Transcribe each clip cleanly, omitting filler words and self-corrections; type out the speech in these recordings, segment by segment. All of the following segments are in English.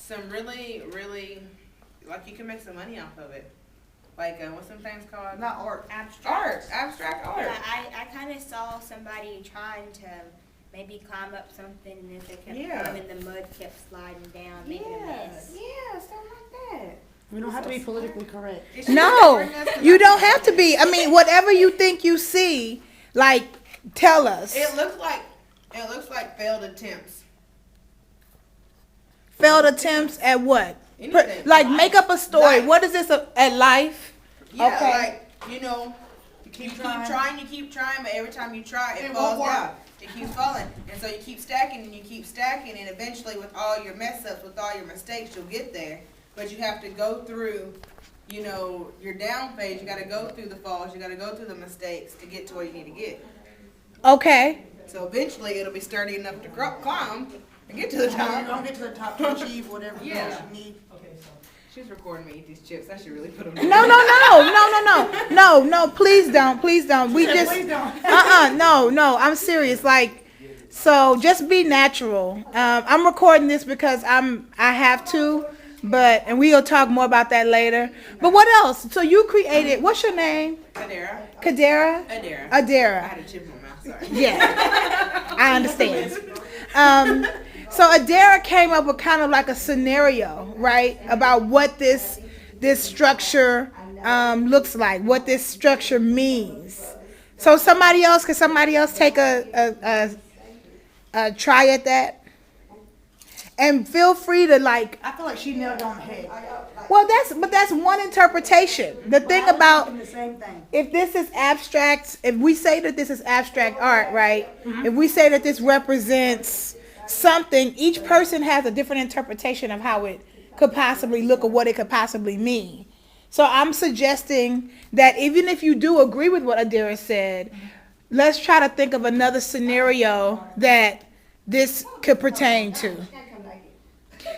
some really, really, like you can make some money off of it. Like, what's some things called? Not art. Abstract art. Yeah, I kind of saw somebody trying to maybe climb up something, and if they kept going, the mud kept sliding down, making a mess. Yeah, something like that. We don't have to be politically correct. No, you don't have to be. I mean, whatever you think you see, like, tell us. It looks like failed attempts. Failed attempts at what? Anything. Like, make up a story. Life. What is this at life? Yeah, Okay. like, you keep trying, but every time you try, it falls down. It keeps falling. And so you keep stacking, and eventually with all your mess ups, with all your mistakes, you'll get there. But you have to go through, your down phase. You got to go through the falls. You got to go through the mistakes to get to where you need to get. Okay. So eventually it'll be sturdy enough to climb and get to the top. You're going to get to the top to achieve whatever goals you need. She's recording me eat these chips. I should really put them No, please don't. We just, Please don't. no, I'm serious. Like, so just be natural. I'm recording this because I have to, and we'll talk more about that later. But what else? So you created, what's your name? Adara. Kadera? I Adara. had a chip in my mouth, sorry. Yeah, I understand. So Adara came up with kind of like a scenario, right, about what this structure looks like, what this structure means. So can somebody else take a try at that? And feel free to like. I feel like she nailed it on the head. Well, that's one interpretation. The thing about The same thing. if this is abstract, if we say that this is abstract art, right? If we say that this represents something, each person has a different interpretation of how it could possibly look or what it could possibly mean. So I'm suggesting that even if you do agree with what Adira said, let's try to think of another scenario that this could pertain to.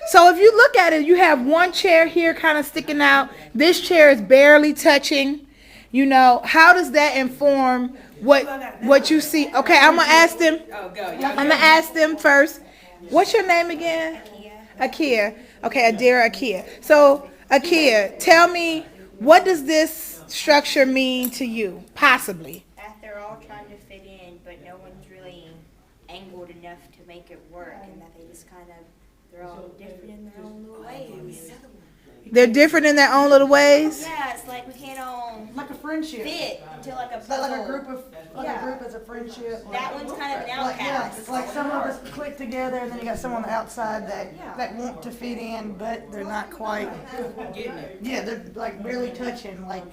So if you look at it, you have one chair here kind of sticking out. This chair is barely touching. How does that inform what you see? Okay, I'm gonna ask them. Oh, go. I'm gonna ask them first. What's your name again? Akia. Okay, Adira Akia. So Akia, tell me, what does this structure mean to you, possibly? That they're all trying to fit in, but no one's really angled enough to make it work, and that they're all different in their own little ways. They're different in their own little ways. Yeah, it's like we can't all Like a friendship. fit into like a It's like a puzzle. group of, a group as a friendship. That one's kind of an Like, yeah, outcast. it's like some of us click together, and then you got some on the outside that want to fit in, but they're not quite. Getting it. Yeah, they're like barely touching. Like,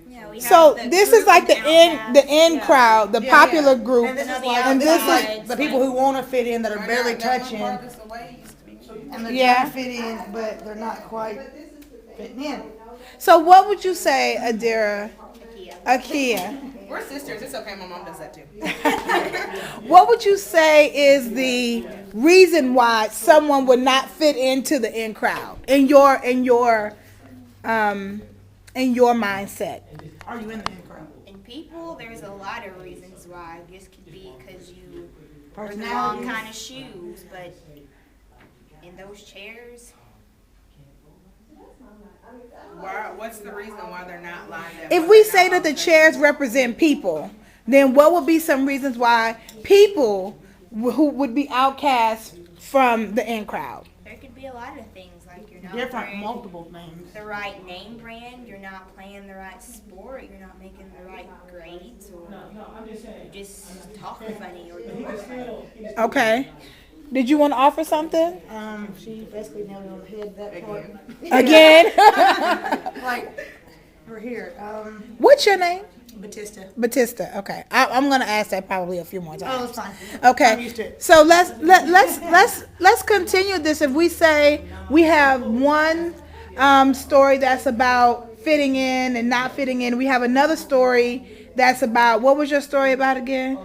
Yeah, we have So the this group is like the and in outcast. crowd, the popular group. and this is And like, the and this outside, is the people who want to fit in that are barely touching, and Farthest away used to be cute. they're Yeah. trying to fit in, but they're not quite fitting in. So what would you say, Adira? Akia. We're sisters. It's okay. My mom does that too. What would you say is the reason why someone would not fit into the in crowd in your mindset? Are you in the crowd? In people, there's a lot of reasons why. This could be because you wear the wrong Personalities. kind of shoes, but in those chairs, What's the reason why they're not lined up? If we say that the chairs represent people, then what would be some reasons why people who would be outcast from the in crowd? there could be a lot of things, like you're not Different, wearing multiple names. the right name brand, you're not playing the right sport, you're not making the right grades, or you're just talking funny or doing funny. Okay. Did you want to offer something? She basically nailed it on the head, that part. Again? Like, we're here. What's your name? Batista. Batista. Okay. I'm going to ask that probably a few more Oh, times. it's fine. Okay. I'm used to it. So let's continue this. If we say we have one story that's about fitting in and not fitting in, we have another story that's about, what was your story about again?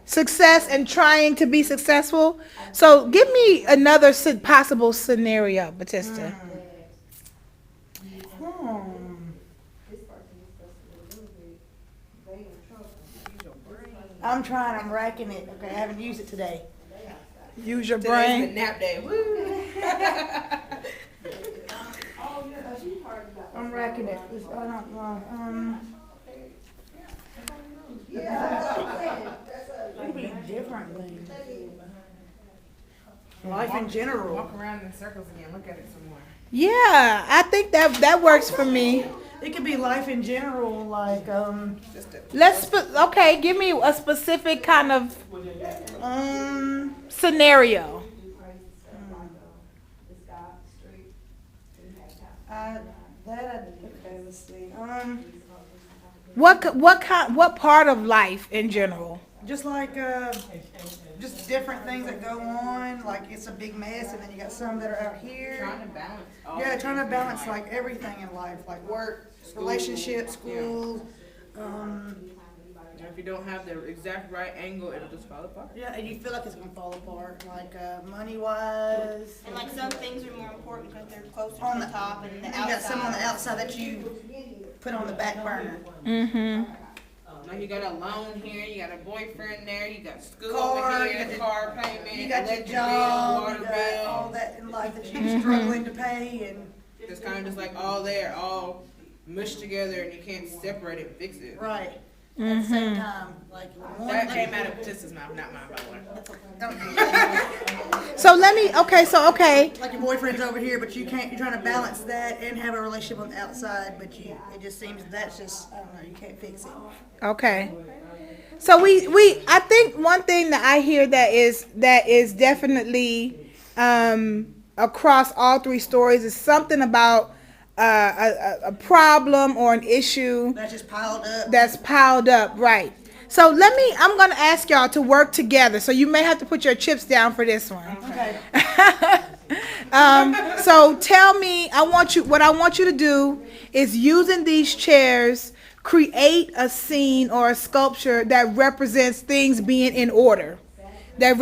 Success and trying to be successful. So give me another possible scenario, Batista. I'm trying. I'm racking it. Okay, I haven't used it today. Use your Today's brain. been nap day. Woo. I'm racking it. I don't know. Could be different things. Life in general. Walk around in circles again. Look at it some more. Yeah, I think that works for me. It could be life in general, like Okay, give me a specific kind of scenario. Okay, let's see. What part of life in general? Just like just different things that go on. Like it's a big mess, and then you got some that are out here. Trying to balance. Yeah, trying to balance like everything in life, like work, relationships, school. If you don't have the exact right angle, it'll just fall apart. Yeah, and you feel like it's gonna fall apart, like money wise. And like some things are more important because they're closer On to the the- top and the You outside. got some on the outside that you put on the back burner. Mm-hmm. Like you got a loan here, you got a boyfriend there, you got school Car, over you here, got car payment, You got your electric bill, job, water you got all bill. that in life that you're struggling to pay, and It's kind of just like all there, all mushed together, and you can't separate it and fix it. right at the same time, like one. That came out of Patissa's mouth, not mine, by the way. So okay. Like your boyfriend's over here, but you can't. You're trying to balance that and have a relationship on the outside, but it just seems that's just I don't know. You can't fix it. Okay. So I think one thing that I hear that is definitely across all three stories is something about a problem or an issue That's just piled up. that's piled up, right? So I'm gonna ask y'all to work together. So you may have to put your chips down for this one. Okay. So tell me, what I want you to do is using these chairs, create a scene or a sculpture that represents things being in order. You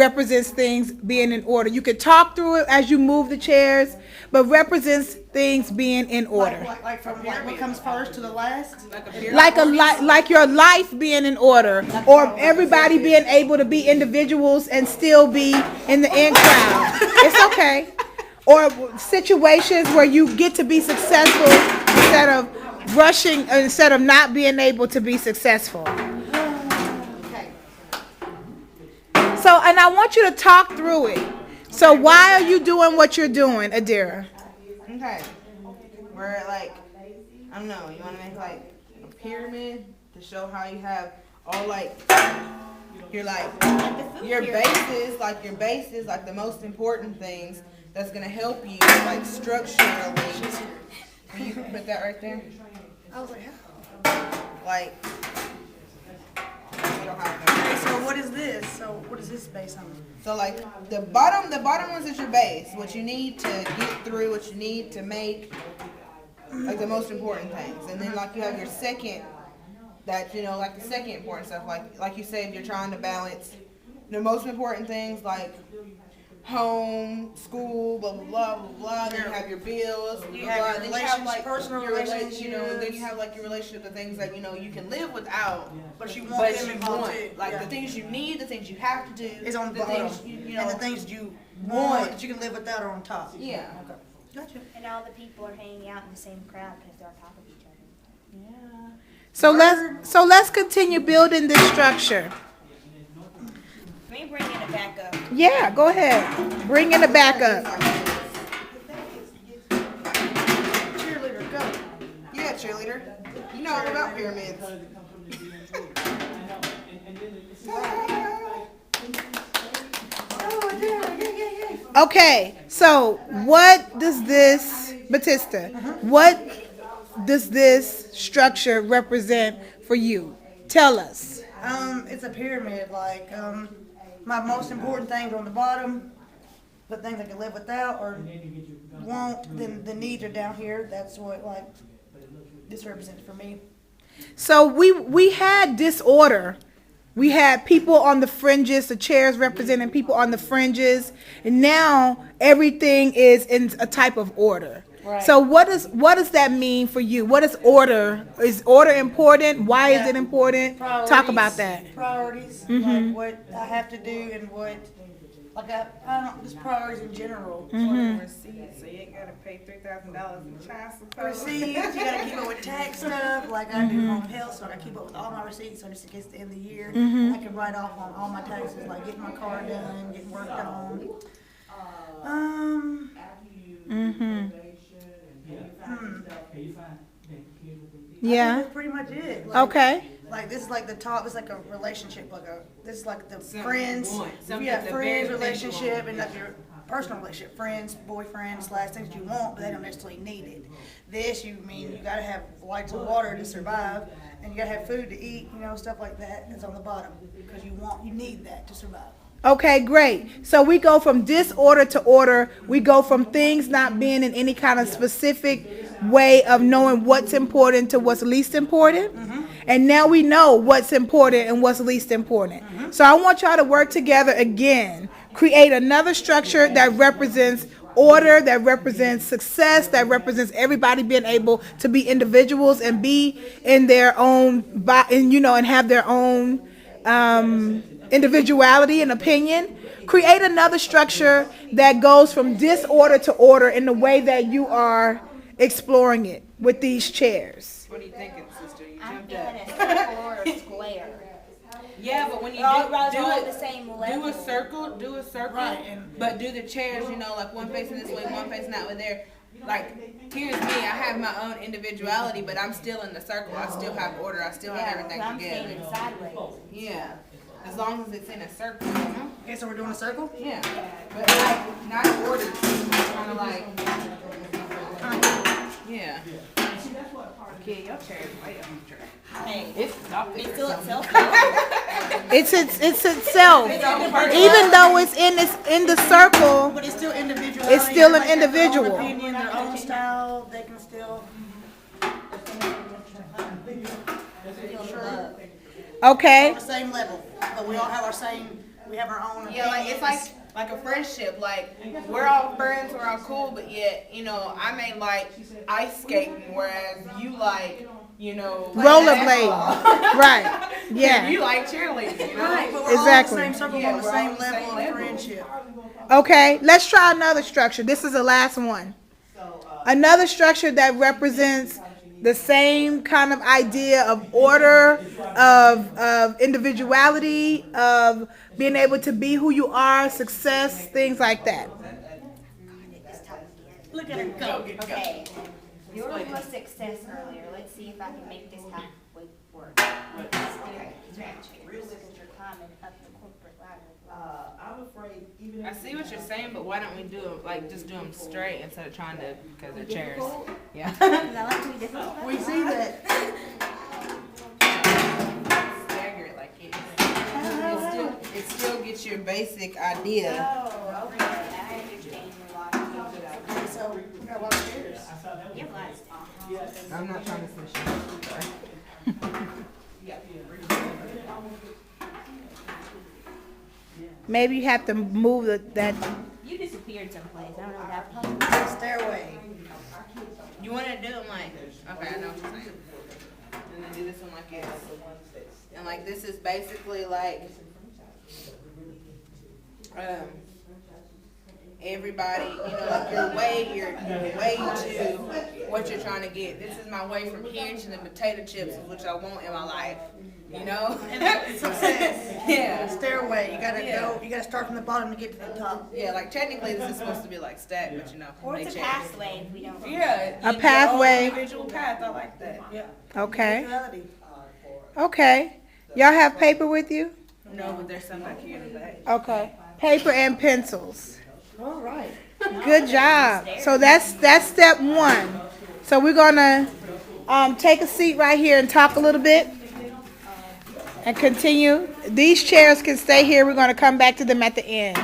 could talk through it as you move the chairs, but represents things being in order. Like from what comes first to the last. Like your life being in order, or everybody being able to be individuals and still be in the in crowd. It's okay. Or situations where you get to be successful instead of not being able to be successful. So, and I want you to talk through it. So why are you doing what you're doing, Adira? Okay. We're like, I don't know, you want to make like a pyramid to show how you have all like, your bases, like the most important things that's going to help you like structurally. Can you put that right there? I was like, Like, you don't have okay, no. so what is this? So what is this based on? So like the bottom ones is your base, what you need to get through, what you need to make like the most important things. And then like you have your second, that like the second important stuff, like you said, you're trying to balance the most important things like home, school, blah blah blah blah blah. Then you have your bills, You blah, have blah. your Then you have like personal your relationships. and then you have like your relationship, the things that you can live without, But you want but them you involved want, too. like Yeah. the things you need, the things you have to do, Is on the the bottom. things And the things you want that you can live without are on top. Yeah. Okay. Gotcha. And all the people are hanging out in the same crowd because they're on top of each other. Yeah. So let's continue building this structure. Let me bring it back up. Yeah, go ahead. Bring it back up. Cheerleader, go. Yeah, cheerleader. You know all about pyramids. Okay, so what does this, Batista, what does this structure represent for you? Tell us. It's a pyramid. Like, my most important things on the bottom, the things I can live without or want. Then the needs are down here. That's what like this represents for me. So we had disorder. We had people on the fringes, the chairs representing people on the fringes, and now everything is in a type of order. Right. So what does that mean for you? What is order? Is order important? Why is it important? Talk about that. Priorities, like what I have to do and what Like I don't, just priorities in general. Receipts, so you ain't gotta pay $3,000 in child support. Receipts, you gotta keep up with tax stuff, like I do home health, so I gotta keep up with all my receipts, so just in case at the end of the year, I can write off on all my taxes, like getting my car done, getting work done. Yeah. That's pretty much it. Like, Okay. Like this is like the top. It's like a relationship. This is like the Something friends. you want, something Yeah, the friends very relationship and like your personal relationship, friends, boyfriends, things you want, but they don't necessarily need it. This you gotta have lights and water to survive, and you gotta have food to eat. Stuff like that. It's on the bottom because you need that to survive. Okay, great. So we go from disorder to order. We go from things not being in any kind of specific way of knowing what's important to what's least important. And now we know what's important and what's least important. So I want y'all to work together again. Create another structure that represents order, that represents success, that represents everybody being able to be individuals and be in their own, and have their own individuality and opinion. Create another structure that goes from disorder to order in the way that you are exploring it with these chairs. What are you thinking, sister? You I'm jumped doing up. a circle or a square. Yeah, but when you All do at it, the same do level. a circle, Right, but do the chairs, like one facing this way, one facing that way there. Like, here's me, I have my own individuality, but I'm still in the circle. I still have order. I still have Yeah, everything I'm together. standing sideways. Yeah, as long as it's in a circle, Okay, so we're doing a circle. Yeah, but like, not order, kind of like, yeah. Kid, your chair is way up your chair. Hey, It's still itself. It's itself. Even though it's in the circle, But it's still individual. It's still an Everybody has their own individual. opinion, their own style. They can still. okay. On the same level, but we all have our same. We have our own. Yeah, like it's like a friendship. Like we're all friends, we're all cool, but yet I may like ice skating, whereas you like Rollerblade. Right. Yeah. You like cheerleading. Right, but we're Exactly. all on the same circle, Yeah, on the we're same on the level same of level. friendship. Okay, let's try another structure. This is the last one. Another structure that represents the same kind of idea of order, of individuality, of being able to be who you are, success, things like that. Look at it go. Okay. Yours was success earlier. Let's see if I can make this halfway work. Okay. Look at your comment up the corporate ladder. I'm afraid even I see what you're saying, but why don't we do them just do them straight instead of trying to because they're chairs. Yeah. Because I like to be difficult. We see that. Stagger it like it. It still gets your basic idea. Oh, okay. I understand your logic. So we got a lot of chairs. You have lots. I'm not trying to push you. Sorry. Maybe you have to move that. You disappeared someplace. I don't know what happened. Stairway. You want to do them like, okay, I know what you're saying. And then do this one like this. And like this is basically like, everybody, like your way to what you're trying to get. This is my way from here to the potato chips, which I want in my life. And success. Yeah. Stairway. You gotta Yeah. go. You gotta start from the bottom to get to the top. Yeah, like technically this is supposed to be like stacked, but Or they it's a change. pathway if we don't. Yeah. A pathway. Your own individual path, I like that. Yeah. Okay. Individuality. Okay. Y'all have paper with you? No, but there's some back here in the back. Okay. Paper and pencils. All right. Good job. So that's step one. So we're gonna take a seat right here and talk a little bit and continue. These chairs can stay here. We're gonna come back to them at the end.